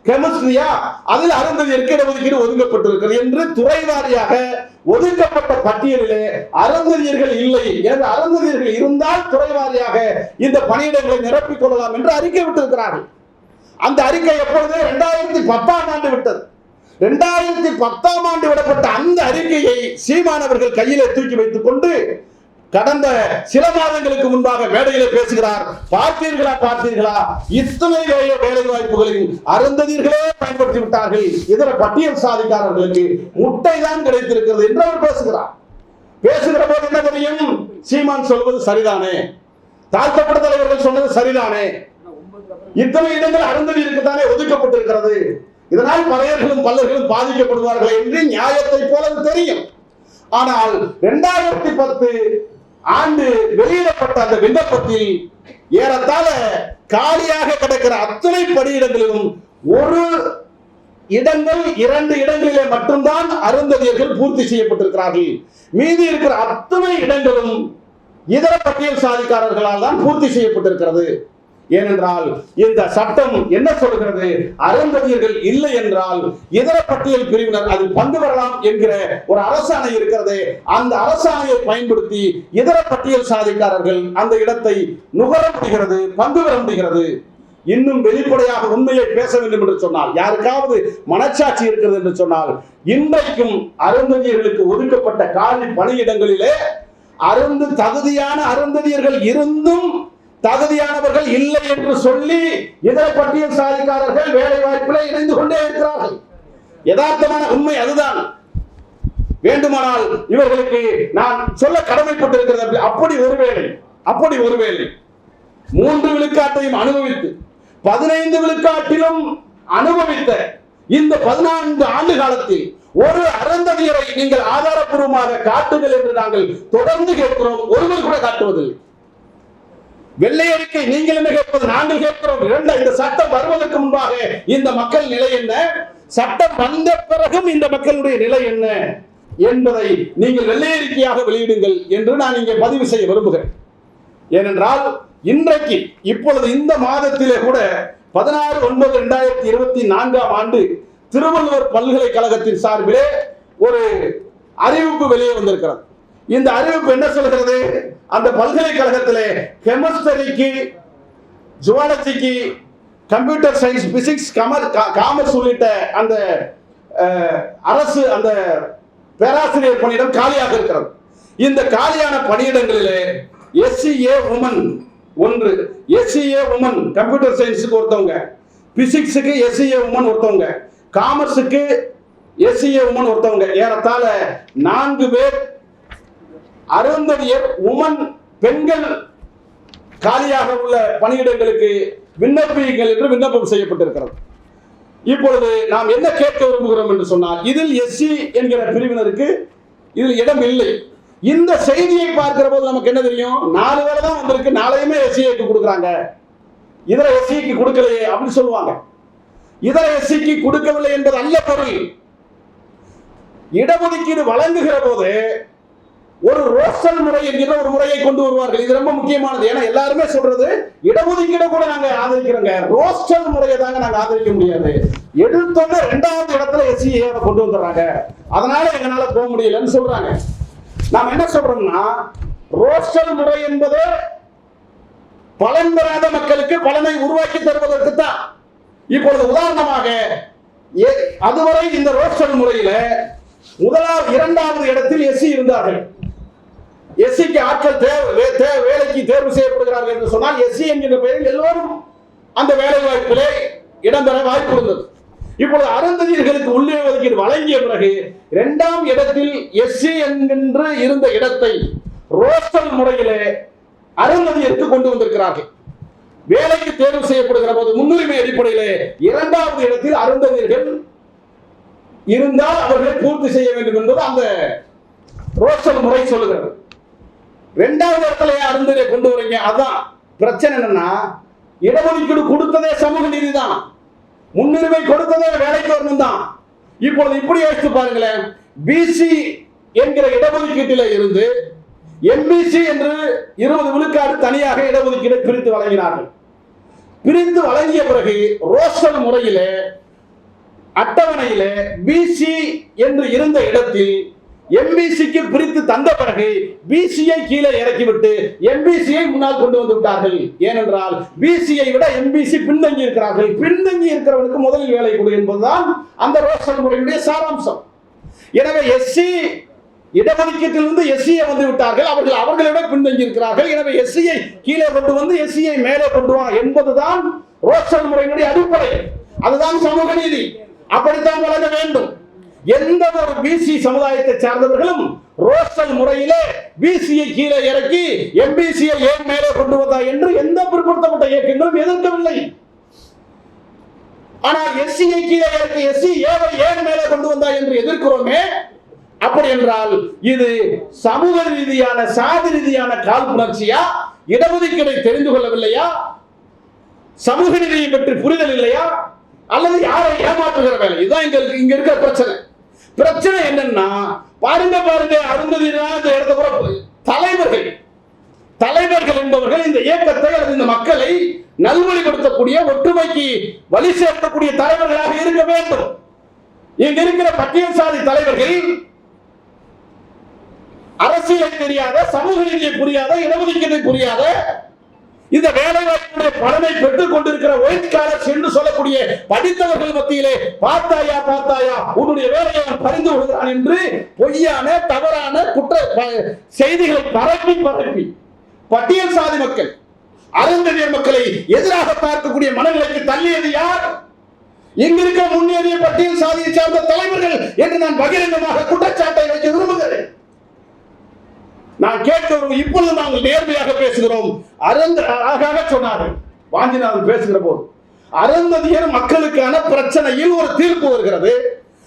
கெமிஸ்ட்ரியா, அதில் அருந்ததியருக்கு இடஒதுக்கீடு ஒதுக்கப்பட்டிருக்கிறது என்று துறை வாரியாக ஒதுக்கப்பட்ட பட்டியலிலே அருந்ததியர்கள் இல்லை. எனவே அருந்ததியர்கள் இருந்தால் துறை வாரியாக இந்த பணியிடங்களை நிரப்பிக் கொள்ளலாம் என்று அறிக்கை விட்டிருக்கிறார்கள். அந்த அறிக்கை எப்பொழுது? 2010ஆம் ஆண்டு விட்டது. 2010ஆம் ஆண்டு விடப்பட்ட அந்த அறிக்கையை சீமானவர்கள் கையிலே தூக்கி வைத்துக் கொண்டு கடந்த சில மாதங்களுக்கு முன்பாக மேடையிலே பேசுகிறார். பார்த்தீர்களா, இத்தனை வேலை வாய்ப்புகளில் அருந்ததியர்களே பயன்படுத்தி விட்டார்கள், இதர பட்டியல் சாதிக்காரர்களுக்கு முட்டை தான் கிடைத்திருக்கிறது என்று அவர் பேசுகிறார். பேசுகிற போது என்ன தெரியும்? சீமான் சொல்வது சரிதானே, தாழ்த்தப்பட்ட தலைவர்கள் சொன்னது சரிதானே, இத்தனை இடங்கள் அருந்ததியருக்கு தானே ஒதுக்கப்பட்டிருக்கிறது, இதனால் பறையர்களும் பல்லர்களும் பாதிக்கப்படுவார்கள் என்று நியாயத்தை போல தெரியும். ஆனால் 2010 ஆண்டு வெளியிடப்பட்ட அந்த விண்ணப்பத்தில் ஏறத்தாழ காலியாக கிடக்கிற அத்தனை பணியிடங்களிலும் ஒரு இடங்கள் 2 இடங்களிலே மட்டும்தான் அருந்ததியர்கள் பூர்த்தி செய்யப்பட்டிருக்கிறார்கள். மீதி இருக்கிற அத்தனை இடங்களும் இதர பட்டியல் சாதிக்காரர்களால் தான் பூர்த்தி செய்யப்பட்டிருக்கிறது. ஏனென்றால் இந்த சட்டம் என்ன சொல்கிறது, அருந்ததியர்கள் இல்லை என்றால் இதர பட்டியல் பிரிவினர் அது பங்கு பெறலாம் என்கிற ஒரு அரசாணை இருக்கிறது. அந்த அரசாணையை பயன்படுத்தி இதர பட்டியல் சாதிக்காரர்கள் அந்த இடத்தை நுகர முடிகிறது, பங்கு பெற முடிகிறது. இன்னும் வெளிப்படையாக உண்மையை பேச வேண்டும் என்று சொன்னால், யாருக்காவது மனச்சாட்சி இருக்கிறது என்று சொன்னால், இன்றைக்கும் அருந்ததியர்களுக்கு ஒதுக்கப்பட்ட காலி பணியிடங்களிலே தகுதியான அருந்ததியர்கள் இருந்தும் தகுதியானவர்கள் இல்லை என்று சொல்லி இதர பட்டியல் சாதிக்காரர்கள் வேலை வாய்ப்பில் இணைந்து கொண்டே இருக்கிறார்கள். யதார்த்தமான உண்மை அதுதான். வேண்டுமானால் இவர்களுக்கு நான் சொல்ல கடமைப்பட்டிருக்கிறது. அப்படி ஒருவேளை 3 விழுக்காட்டையும் அனுபவித்து 15 விழுக்காட்டிலும் அனுபவித்த இந்த 14 ஆண்டு காலத்தில் ஒரு அருந்ததியரை நீங்கள் ஆதாரப்பூர்வமாக காட்டுங்கள் என்று நாங்கள் தொடர்ந்து கேட்கிறோம். ஒருவர் கூட காட்டுவதில்லை. வெள்ளை அறிக்கை நீங்கள் என்ன கேட்பது, நாங்கள் கேட்கிறோம். இந்த சட்டம் வருவதற்கு முன்பாக இந்த மக்கள் நிலை என்ன, சட்டம் வந்த பிறகும் இந்த மக்களுடைய நிலை என்ன என்பதை நீங்கள் வெள்ளை அறிக்கையாக வெளியிடுங்கள் என்று நான் இங்கே பதிவு செய்ய விரும்புகிறேன். ஏனென்றால் இன்றைக்கு இப்பொழுது இந்த மாதத்திலே கூட 16/9/2024 ஆண்டு திருவள்ளுவர் பல்கலைக்கழகத்தின் சார்பிலே ஒரு அறிவிப்பு வெளியே வந்திருக்கிறது. இந்த அறிவிப்பு என்ன சொல்கிறது, அந்த பல்கலைக்கழகத்திலே கெமிஸ்ட்ரிக்கு, ஜுவாலஜிக்கு, கம்ப்யூட்டர் சயின்ஸ், பிசிக்ஸ், காமர்ஸ் உள்ளிட்ட அந்த அரசு அந்த பேராசிரியர் பணியிடம் காலியாக இருக்கிறது. இந்த காலியான பணியிடங்களிலே SCA woman 1, SCA woman computer சயின்ஸுக்கு ஒருத்தவங்க, பிசிக்ஸுக்கு SCA உமன் ஒருத்தவங்க, காமர்ஸுக்கு SCA உமன் ஒருத்தவங்க, ஏறத்தாழ 4 பேர் அருந்ததியர் உமன் பெண்கள் காலியாக உள்ள பணியிடங்களுக்கு விண்ணப்பிங்கள் என்று விண்ணப்பம் செய்யப்பட்டிருக்கிறது. இப்பொழுது நாம் என்ன கேட்க விரும்புகிறோம் என்று சொன்னால், இதில் SC என்கிற பிரிவினருக்கு இதில் இடம் இல்லை. இந்த செய்தியை பார்க்கிற போது நமக்கு என்ன தெரியும், 4 வேலை தான் வந்திருக்கு, 4யுமே SCக்கு கொடுக்குறாங்க, இதர SCக்கு கொடுக்கலையே அப்படின்னு சொல்லுவாங்க. இதர SCக்கு கொடுக்கவில்லை என்பது அல்ல பொருள். இடஒதுக்கீடு வழங்குகிற போது ஒரு ரோஸ்டல் முறை என்கிற ஒரு முறையை கொண்டு வருவார்கள். இது ரொம்ப முக்கியமானது. ஏன்னா எல்லாருமே சொல்றது இடஒதுக்கீடு கூட நாங்க ஆதரிக்கிறோங்க, ரோஸ்டல் முறையை தாங்க நாங்க ஆதரிக்க முடியாது. எடுத்தோட 2வது இடத்துல SCA கொண்டு வந்துடுறாங்க, அதனால எங்களால போக முடியலன்னு சொல்றாங்க. நாம் என்ன சொல்றோம்னா, ரோஸ்டல் முறை என்பது பலன் பெறாத மக்களுக்கு பலனை உருவாக்கி தருவதற்கு தான். இப்பொழுது உதாரணமாக அதுவரை இந்த ரோஸ்டல் முறையில 2வது இடத்தில் SC இருந்தார்கள். SCக்கு ஆட்கள் வேலைக்கு தேர்வு செய்யப்படுகிறார்கள் என்று சொன்னால் SC என்கிற பெயரில் எல்லோரும் அந்த வேலை வாய்ப்பிலே இடம்பெற வாய்ப்பு இருந்தது. இப்பொழுது அருந்ததியர்களுக்கு உள்ளே ஒதுக்கீடு வழங்கிய பிறகு 2ஆம் இடத்தில் SC என்கின்ற இருந்த இடத்தை ரோஸ்டல் முறையிலே அருந்ததியருக்கு கொண்டு வந்திருக்கிறார்கள். வேலைக்கு தேர்வு செய்யப்படுகிற போது முன்னுரிமை அடிப்படையிலே 2வது இடத்தில் அருந்ததியர்கள் இருந்தால் அவர்களை பூர்த்தி செய்ய வேண்டும் என்பது அந்த ரோஸ்டல் முறை சொல்லுகிறது. 2வது இடத்துல அருந்ததியரை கொண்டு வரீங்க, அதான் பிரச்சனை. என்னன்னா, இடஒதுக்கீடு கொடுத்ததே சமூக நீதி தான், முன்னுரிமை கொடுத்ததே வேலைக்கு வரணும் தான். இப்பொழுது இப்படி யோசித்து பாருங்களேன், BC என்கிற இடஒதுக்கீட்டில இருந்து MBC என்று 20 விழுக்காடு தனியாக இடஒதுக்கீடு பிரித்து வழங்கினார்கள். பிரித்து வழங்கிய பிறகு ரோஸ்டல் முறையிலே அட்டவணையிலே BC என்று இருந்த இடத்தில் MBCக்கு பிரித்து தந்த பிறகு BCயை கீழே இறக்கிவிட்டு MBCயை முன்னால் கொண்டு வந்து விட்டார்கள். ஏனென்றால் BCயை விட MBC பின்தங்கி இருக்கிறார்கள். பின்தங்கி இருக்கிறவனுக்கு முதலில் வேலை கொடு என்பதுதான் அந்த ரோஸ்டல் முறையுடைய சாராம்சம். எனவே SC இடஒதுக்கீட்டிலிருந்து SCயை வந்து விட்டார்கள், அவர்களிட பின்தங்கி இருக்கிறார்கள். எனவே SCயை கீழே கொண்டு வந்து SCயை மேலே கொண்டு வா என்பதுதான் ரோஸ்டல் முறையினுடைய அடிப்படை. அதுதான் சமூக நீதி. அப்படித்தான் வழங்க வேண்டும். எந்த ஒரு BC சமுதாயத்தை சார்ந்தவர்களும் ரோஸ்டல் முறையிலே BCயை கீழே இறக்கி MBCயை ஏன் மேலே கொண்டு வந்தா என்று எந்த பிற்படுத்தப்பட்ட இயக்கங்களும் எதிர்க்கவில்லை. ஆனால் எஸ்சியை கீழே இருக்க எஸ்சி ஏவை ஏன் மேலே கொண்டு வந்தாய் என்று எதிர்க்கிறோமே. அப்படி என்றால் இது சமூக ரீதியான சாதி ரீதியான காழ்ப்புணர்ச்சியா? இடஒதுக்கீடை தெரிந்து கொள்ளவில்லையா? சமூக நீதியை பற்றி புரிதல் இல்லையா? அல்லது யாரை ஏமாற்றுகிற வேலை? இதுதான் இங்க இருக்கிற பிரச்சனை. பிரச்சனை என்னன்னா பாருங்க அருந்ததி தலைவர்கள் என்பவர்கள் இந்த இயக்கத்தை அல்லது இந்த மக்களை நல்வழிப்படுத்தக்கூடிய ஒற்றுமைக்கு வழி சேர்க்கக்கூடிய தலைவர்களாக இருக்க வேண்டும். இங்க இருக்கிற பட்டியல் சாதி தலைவர்கள் அரசியலை தெரியாத, சமூக நீதியை புரியாத, இடஒதுக்கீட்டை புரியாத, இந்த வேலைவாய்ப்புடைய பலனை பெற்றுக் கொண்டிருக்கிற ஒயிட் காலர்ஸ் என்று சொல்லக்கூடிய படித்தவர்கள் மத்தியிலே பார்த்தாயா உன்னுடைய வேலையை அவன் பறிந்து கொள்கிறான் என்று பொய்யான தவறான குற்ற செய்திகளை பரப்பி பட்டியல் சாதி மக்கள், அருந்ததியர் மக்களை எதிராக பார்க்கக்கூடிய மனநிலைக்கு தள்ளியது யார்? இங்கிருக்க முன்னேறிய பட்டியல் சாதியை சார்ந்த தலைவர்கள் என்று நான் பகிரங்கமாக குற்றச்சாட்டை வைக்க விரும்புகிறேன். நான் கேட்கிறோம், இப்பொழுது நாங்கள் நேர்மையாக பேசுகிறோம். அழகாக சொன்னார்கள் வாஞ்சிநாதன் பேசுகிற போது, அருந்ததியர் மக்களுக்கான பிரச்சனையில் ஒரு தீர்ப்பு வருகிறது.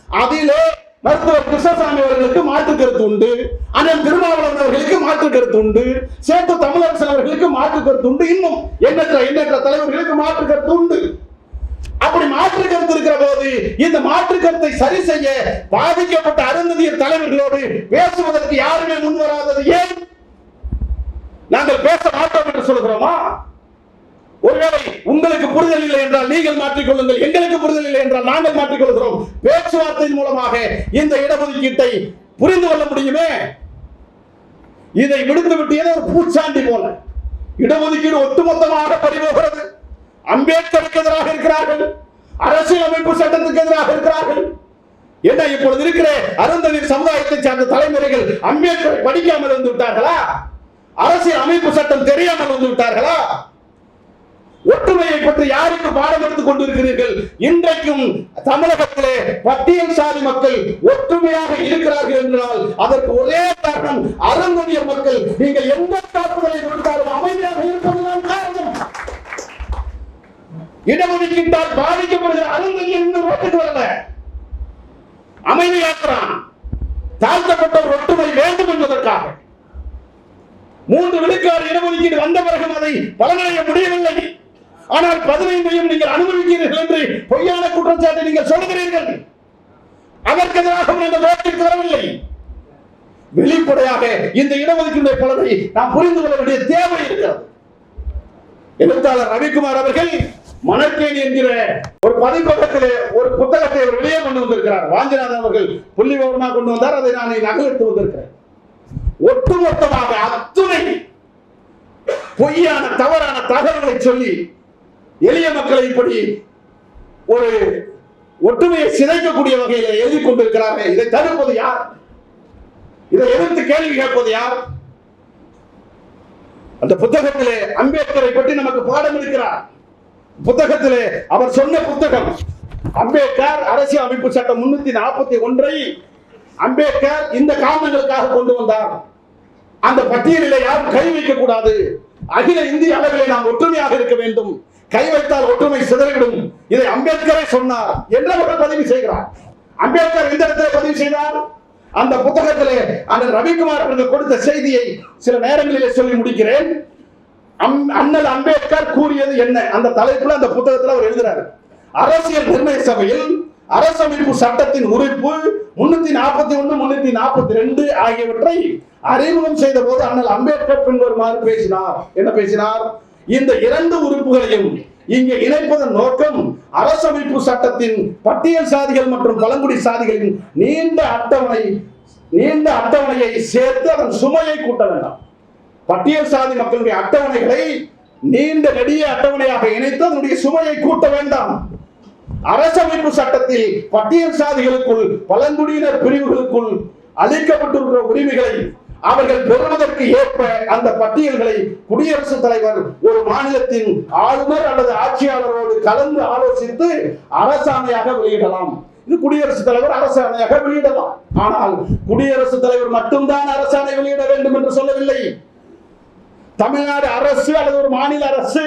அதிலே மருத்துவர் கிருஷ்ணசாமி அவர்களுக்கு மாற்று கருத்து உண்டு, அண்ணன் திருமாவளவன் அவர்களுக்கு மாற்று கருத்து உண்டு, சேப்பு தமிழரசன் அவர்களுக்கு மாற்று கருத்து உண்டு, இன்னும் எண்ணற்ற தலைவர்களுக்கு மாற்று கருத்து உண்டு. அப்படி மாற்று கருத்து இருக்கிற போது இந்த மாற்று கருத்தை சரி செய்ய பாதிக்கப்பட்ட அருந்ததியர் தலைவர்களோடு பேசுவதற்கு யாருமே முன்வராதது ஏன்? நாங்கள் பேச மாட்டோம் என்று சொல்கிறோமா? ஒருவேளை உங்களுக்கு புரிதல் இல்லை என்றால் நீங்கள் மாற்றிக்கொள்ளுங்கள், எங்களுக்கு புரிதல் இல்லை என்றால் நாங்கள் மாற்றிக்கொள்கிறோம். பேச்சுவார்த்தையின் மூலமாக இந்த இடஒதுக்கீட்டை புரிந்து கொள்ள முடியுமே. இதை விடுத்துவிட்டு ஏதோ ஒரு பூச்சாண்டி போல இடஒதுக்கீடு ஒட்டுமொத்தமாக பறிபோகிறது. அம்பேத்கருக்கு எதிராக இருக்கிறார்கள், அரசியல் அமைப்பு சட்டத்துக்கு எதிராக இருக்கிறார்கள். என்ன இப்பொழுது இருக்கிற அருந்ததியர் சமுதாயத்தை சார்ந்த தலைமுறைகள் அம்பேத்கரை படிக்காமல் வந்து விட்டார்களா? அரசியல் அமைப்பு சட்டம் தெரியாமல் வந்து விட்டார்களா? ஒற்றுமையை பற்றி யாருக்கு பாடம் எடுத்துக் கொண்டிருக்கிறீர்கள்? இன்றைக்கும் தமிழகத்திலே பட்டியல் சாதி மக்கள் ஒற்றுமையாக இருக்கிறார்கள் என்றால் அதற்கு ஒரே காரணம் அருந்ததியர் மக்கள். நீங்கள் எந்த தாக்குதலை கொடுத்தாலும் அமைதியாக இருப்பதுதான் காரணம். இடஒதுக்கீட்டால் பாதிக்கப்படுகிற அருந்ததியர் ரோட்டுக்கு வரல, அமைதியாக்குறான். தாழ்த்தப்பட்ட ஒரு ஒற்றுமை வேண்டும் என்பதற்காக 3 விழுக்காடு இடஒதுக்கீடு வந்த பிறகு அதை பலனடைய முடியவில்லை. ஆனால் 15ஐயும் நீங்கள் அனுமதிக்கிறீர்கள் என்று பொய்யான குற்றச்சாட்டை நீங்கள் சொல்கிறீர்கள். அதற்கு எதிராக நாங்கள் ரோட்டிற்கு வரவில்லை. வெளிப்படையாக இந்த இடஒதுக்கீடு பலனை நாம் புரிந்து கொள்ள வேண்டிய தேவை இருக்கிறது. எழுத்தாளர் ரவிக்குமார் அவர்கள் மணற்கேணி என்கிற ஒரு பதிப்பகத்திலே ஒரு புத்தகத்தை அவர் வெளியே கொண்டு வந்திருக்கிறார். வாஞ்சிநாதன் அவர்கள் புள்ளி விவரமாக கொண்டு வந்தார். அதை நான் நகலெடுத்து வந்திருக்கிறேன். ஒட்டுமொத்தமாக அத்துணை பொய்யான தவறான தகவல்களை சொல்லி எளிய மக்களை இப்படி ஒரு ஒற்றுமையை சிதைக்கக்கூடிய வகையில் எழுதி கொண்டிருக்கிறார்கள். இதை தடுப்பது யார்? இதை எதிர்த்து கேள்வி கேட்பது யார்? அந்த புத்தகத்திலே அம்பேத்கரை பற்றி நமக்கு பாடம் இருக்கிறார். புத்தகத்திலே அவர் சொன்ன புத்தகம் அம்பேத்கர் அரசியல் அமைப்பு சட்டம் 341 அம்பேத்கர் இந்த காரணங்களுக்காக கொண்டு வந்தார். அந்த பட்டியலில் யாரும் கை வைக்க கூடாது, அகில இந்திய அளவிலே நாம் ஒற்றுமையாக இருக்க வேண்டும், கை வைத்தால் ஒற்றுமை சிதறிவிடும், இதை அம்பேத்கரை சொன்னார் என்று அவர்கள் பதிவு செய்கிறார். அம்பேத்கர் இந்த இடத்துல பதிவு செய்தார். அந்த புத்தகத்திலே அந்த ரவிக்குமார் அவர்கள் கொடுத்த செய்தியை சில நேரங்களிலே சொல்லி முடிக்கிறேன். அண்ணல் அம்பேத்கர் கூறியது என்ன? அந்த தலைப்புல அந்த புத்தகத்தில் அவர் எழுதுறாரு. அரசியல் நிர்ணய சபையில் அரசமைப்பு சட்டத்தின் உறுப்பு 341 342 ஆகியவற்றை அறிமுகம் செய்த போது அண்ணல் அம்பேத்கர் பின்வருமாறு பேசினார். என்ன பேசினார்? இந்த 2 உறுப்புகளையும் இங்கே இணைப்பதன் நோக்கம் அரசமைப்பு சட்டத்தின் பட்டியல் சாதிகள் மற்றும் பழங்குடி சாதிகளின் நீண்ட அட்டவணையை சேர்த்து அதன் சுமையை கூட்ட வேண்டாம். பட்டியல் சாதி மக்களுடைய அட்டவணைகளை நீண்ட நெடிய அட்டவணையாக இணைத்து அதனுடைய சுமையை கூட்ட வேண்டாம். அரசமைப்பு சட்டத்தில் பட்டியல் சாதிகளுக்குள் பழங்குடியினர் பிரிவுகளுக்குள் அளிக்கப்பட்டிருக்கிற உரிமைகளை அவர்கள் பெறுவதற்கு ஏற்ப அந்த பட்டியல்களை குடியரசுத் தலைவர் ஒரு மாநிலத்தின் ஆளுநர் அல்லது ஆட்சியாளரோடு கலந்து ஆலோசித்து அரசாணையாக வெளியிடலாம். இது குடியரசுத் தலைவர் அரசாணையாக வெளியிடலாம். ஆனால் குடியரசுத் தலைவர் மட்டும்தான் அரசாணை வெளியிட வேண்டும் என்று சொல்லவில்லை. தமிழ்நாடு அரசு அல்லது ஒரு மாநில அரசு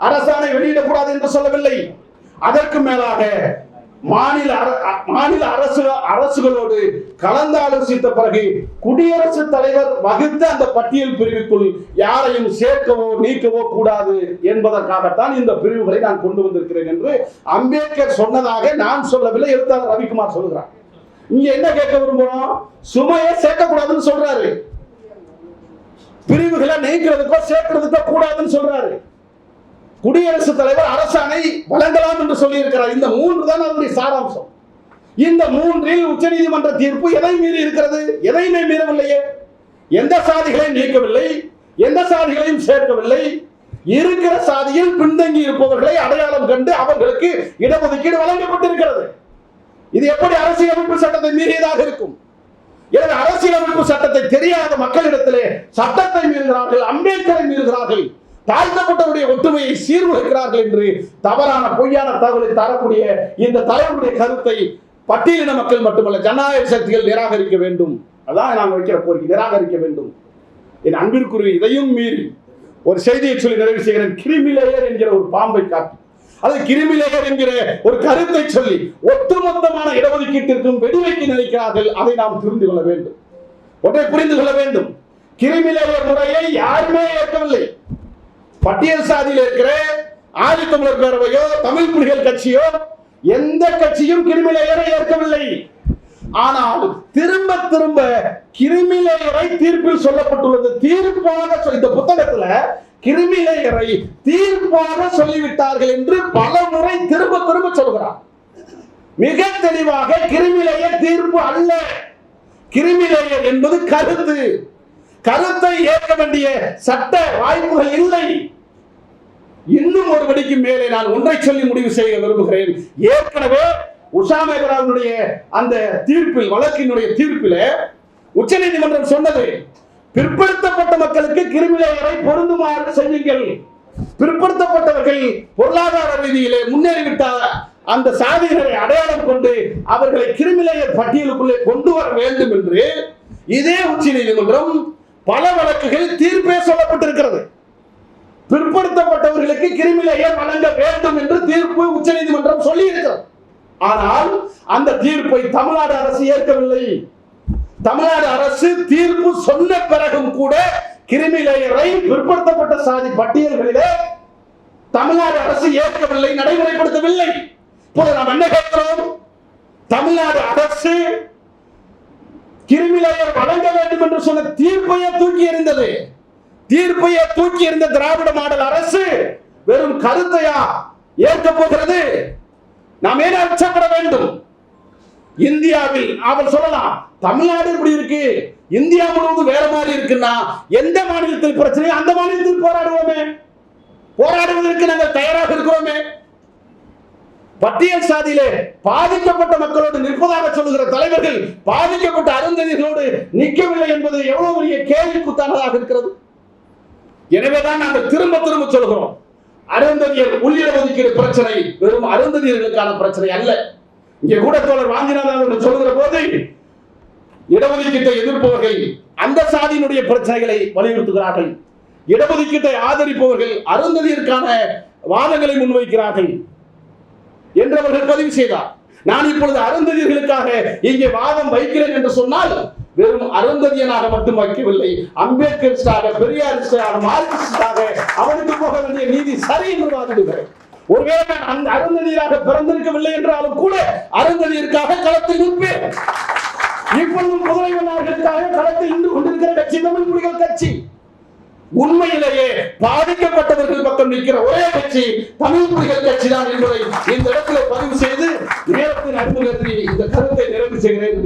அரசாணை வெளியிடக்கூடாது என்று சொல்லவில்லை. அதற்கு மேலாக மாநில அரசுகளோடு கலந்தாலோசித்த பிறகு குடியரசுத் தலைவர் வகுத்த அந்த பட்டியல் பிரிவுக்குள் யாரையும் சேர்க்கவோ நீக்கவோ கூடாது என்பதற்காகத்தான் இந்த பிரிவுகளை நான் கொண்டு வந்திருக்கிறேன் என்று அம்பேத்கர் சொன்னதாக நான் சொல்லவில்லை, எழுத்தாளர் ரவிக்குமார் சொல்கிறார். இங்க என்ன கேட்க விரும்புறோம்? சுமையை சேர்க்கக்கூடாதுன்னு சொல்றாரு, பிரிவுகளை நீக்கிறதுக்கோ சேர்க்கிறதுக்கோ கூடாதுன்னு சொல்றாரு. குடியரசுத் தலைவர் அரசாணை வழங்கலாம் என்று சொல்லி இருக்கிறார். இந்த மூன்று தான் அதனுடைய சாராம்சம். இந்த மூன்றில் உச்சநீதிமன்ற தீர்ப்பு எதை மீறி இருக்கிறது? எதையுமே மீறவில்லையே. எந்த சாதிகளையும் நீக்கவில்லை, எந்த சாதிகளையும் சேர்க்கவில்லை. இருக்கிற சாதியில் பின்தங்கி இருப்பவர்களை அடையாளம் கண்டு அவர்களுக்கு இடஒதுக்கீடு வழங்கப்பட்டிருக்கிறது. இது எப்படி அரசியலமைப்பு சட்டத்தை மீறியதாக இருக்கும்? எனவே அரசியலமைப்பு சட்டத்தை தெரியாத மக்களிடத்திலே சட்டத்தை மீறுகிறார்கள், அம்பேத்கரை மீறுகிறார்கள், தாழ்த்தப்பட்டவருடைய ஒற்றுமையை சீர்குலைக்கிறார்கள் என்று தவறான பொய்யான தகவலை தரக்கூடிய இந்த தலைவருடைய கருத்தை பட்டியலின மக்கள் மட்டுமல்ல ஜனநாயக சக்திகள் நிராகரிக்க வேண்டும். அதான் நான் வைக்கிற கோரிக்கை, நிராகரிக்க வேண்டும். என் அன்பிற்குரிய இதையும் மீறி ஒரு செய்தியை சொல்லி நிறைவு செய்கிறேன். கிரிமிலேயர் என்கிற ஒரு பாம்பை காட்டி, அது கிரிமிலேயர் என்கிற ஒரு கருத்தை சொல்லி ஒட்டுமொத்தமான இடஒதுக்கீட்டிற்கும் வெடிவைக்க நினைக்கிறார்கள். அதை நாம் புரிந்து கொள்ள வேண்டும். ஒன்றை புரிந்து கொள்ள வேண்டும், கிரிமிலேயர் முறையை யாருமே ஏற்கவில்லை. பட்டியல் சாதியில் இருக்கிற ஆதித்தமிழர் பேரவையோ தமிழ் புலிகள் கட்சியோ எந்த கட்சியும் கிரிமிலேயரை ஏற்கவில்லை. ஆனால் திரும்ப திரும்ப கிரிமிலேயரை தீர்ப்பில் சொல்லப்பட்டுள்ளது. தீர்ப்பாக இந்த புத்தகத்துல கிரிமிலேயரை தீர்ப்பாக சொல்லிவிட்டார்கள் என்று பல முறை திரும்ப திரும்ப சொல்கிறார். மிக தெளிவாக கிரிமிலேயர் தீர்ப்பு அல்ல. கிரிமிலேயர் என்பது கருத்து. கருத்தை ஏற்க வேண்டிய சட்ட வாய்ப்புகள் இல்லை. இன்னும் ஒரு படிக்கு மேலே நான் ஒன்றை சொல்லி முடிவு செய்ய விரும்புகிறேன். ஏற்கனவே உஷா மேகராவுடைய அந்த தீர்ப்பில், வழக்கினுடைய தீர்ப்பில் உச்சநீதிமன்றம் சொன்னது, பிற்படுத்தப்பட்ட மக்களுக்கு கிரிமிலேயரை பொருந்துமாறு செய்யுங்கள். பிற்படுத்தப்பட்டவர்கள் பொருளாதார ரீதியிலே முன்னேறிவிட்டார், அந்த சாதியினரை அடையாளம் கொண்டு அவர்களை கிரிமிலேயர் பட்டியலுக்குள்ளே கொண்டு வர வேண்டும் என்று இதே உச்சநீதிமன்றம் பல வழக்குகள் தீர்ப்பே சொல்லப்பட்டிருக்கிறது. பிற்படுத்தப்பட்டவர்களுக்கு கிரிமிலேயர் வழங்க வேண்டும் என்று தீர்ப்பு உச்சநீதிமன்றம் சொல்லி இருக்கிறது. ஆனால் அந்த தீர்ப்பை தமிழ்நாடு அரசு ஏற்கவில்லை. தமிழ்நாடு அரசு தீர்ப்பு சொன்ன பிறகும் கூட கிரிமிலேயரை பிற்படுத்தப்பட்ட சாதி பட்டியல்களிலே தமிழ்நாடு அரசு ஏற்கவில்லை, நடைமுறைப்படுத்தவில்லை. இப்போது நாம் என்ன கேட்கிறோம்? தமிழ்நாடு அரசு கிரிமிலேயர் வழங்க வேண்டும் என்று சொன்ன தீர்ப்பையே தூக்கி எறிந்தது. தீர்ப்பையே தூக்கி எறிந்த திராவிட மாடல் அரசு வெறும் கருத்தையா ஏற்க போகிறது? நாம் ஏன் அச்சப்பட வேண்டும்? இந்தியாவில் அவள் சொல்லலாம், தமிழ்நாடு இப்படி இருக்கு, இந்தியா முழுவதும் வேற மாதிரி இருக்குன்னா எந்த மாநிலத்தில் பிரச்சனை அந்த மாநிலத்தில் போராடுவோமே. போராடுவதற்கு நாங்கள் தயாராக இருக்கிறோமே. பட்டியல் சாதியிலே பாதிக்கப்பட்ட மக்களோடு நிற்பதாக சொல்லுகிற தலைவர்கள் பாதிக்கப்பட்ட அருந்ததிகளோடு நிற்கவில்லை என்பது எவ்வளவு பெரிய கேள்விக்குத்தானதாக இருக்கிறது. எனவேதான் நாங்கள் திரும்ப திரும்ப சொல்கிறோம், அருந்ததியர் உள்ளிடஒதுக்கீடு பிரச்சனை வெறும் அருந்ததியர்களுக்கான பிரச்சனை அல்ல. இங்கே கூட தோழர் வாஞ்சிநாதன் சொல்லுகிற போது இடஒதுக்கீட்டை எதிர்ப்பவர்கள் அந்த சாதியினுடைய பிரச்சனைகளை வலியுறுத்துகிறார்கள், இடஒதுக்கீட்டை ஆதரிப்பவர்கள் அருந்ததியருக்கான வாதங்களை முன்வைக்கிறார்கள் என்று அவர்கள் பதிவு செய்தார். நான் இப்பொழுது அருந்ததியர்களுக்காக இங்கே வாதம் வைக்கிறேன் என்று சொன்னால் வெறும் அருந்ததியனாக மட்டும் வைக்கவில்லை, அம்பேத்கரிஸ்டாக, பெரியாரிஸ்டாக, மார்க்சிஸ்டாக அவனுக்கு போக வேண்டிய நீதி சரி என்று வாதிடுகிறேன். ஒருவேளை நான் அந்த அருந்ததியராக பிறந்திருக்கவில்லை என்றாலும் கூட அருந்ததியருக்காக களத்தில் நிற்பேன். இப்பொழுதும் முதல்வர்களுக்காக களத்தில் நின்று கொண்டிருக்கிற கட்சி தமிழ் புலிகள் கட்சி. உண்மையிலேயே பாதிக்கப்பட்டவர்கள் பக்கம் நிற்கிற ஒரே கட்சி தமிழ் புலிகள் கட்சி தான் என்பதை இந்த இடத்துல பதிவு செய்து நேரத்தின் அறிமுகத்தில் இந்த கருத்தை நிறைவு செய்கிறேன்.